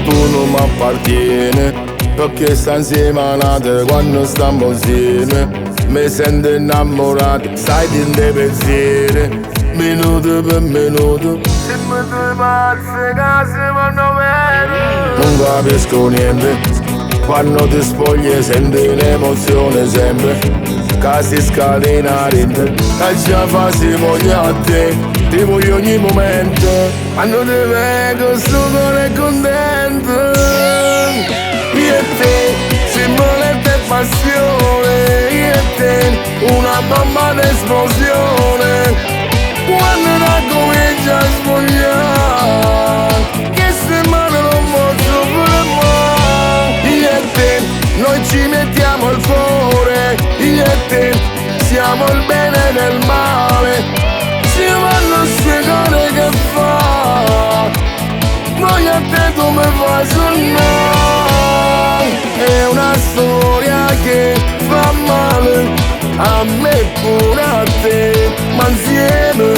Tu non mi appartiene, perché sta insieme a nate quando stiamo insieme. Mi sento innamorato, sai di te pensieri, minuto per minuto. Se mi due pazze case vanno bene. Non capisco niente, quando ti spogli senti un'emozione sempre, che si scatena rinde, e già fa si voglia a te, ti voglio ogni momento, quando ti vedo sto cuore contento. Io e te, simbolo di passione, io e te, una bomba d'esplosione, quando la comincia a sfogliare, che settimana non posso fermare. Io e te, noi ci mettiamo il cuore, io e te, siamo il bene e il male, si vanno spiegare che fa, noi a te tu mi fai sognare. È una storia che fa male, a me pure a te, ma insieme,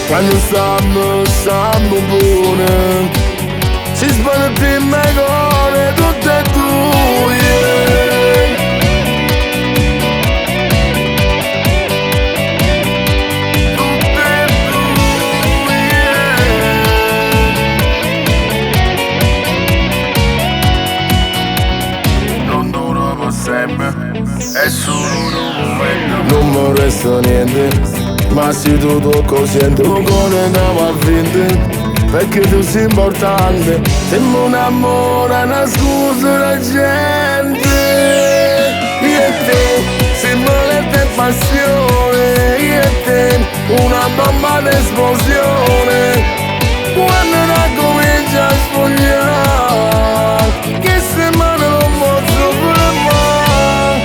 quando stiamo buone, ci sbagliamo in cuore tutte e due. Sempre, è solo un momento. Non mi resta niente, ma se tu tocco sento un cuore che va a vinte, perché tu sei importante, sembra un amore, una scusa la gente. Io e te, simbolo di passione, io e te, una bomba d'esplosione, quando la comincia a sfogliare, che settimana non posso fermare.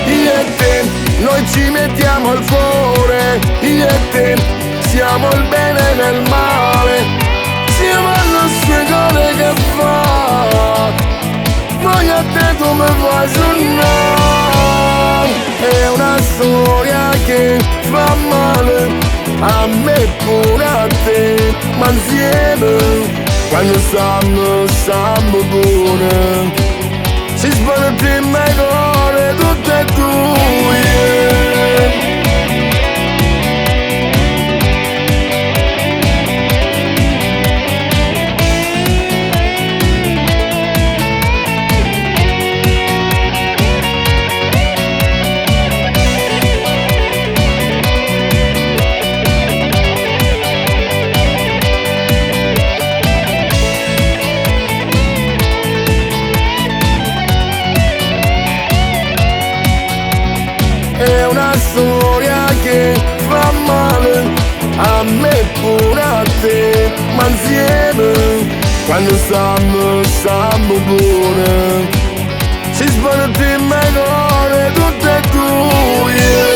Io e te, noi ci mettiamo il cuore, io e te, siamo il bene e il male, si vanno a spiegare che fa, noi a te tu mi fai sognare. È una storia che fa male, a me pure a te, ma insieme, quando stiamo buone, ci sbagliamo in cuore tutte e due. È una storia che fa male, a me pure a te, ma insieme, quando stiamo buone, ci sbagliamo in cuore tutte e due.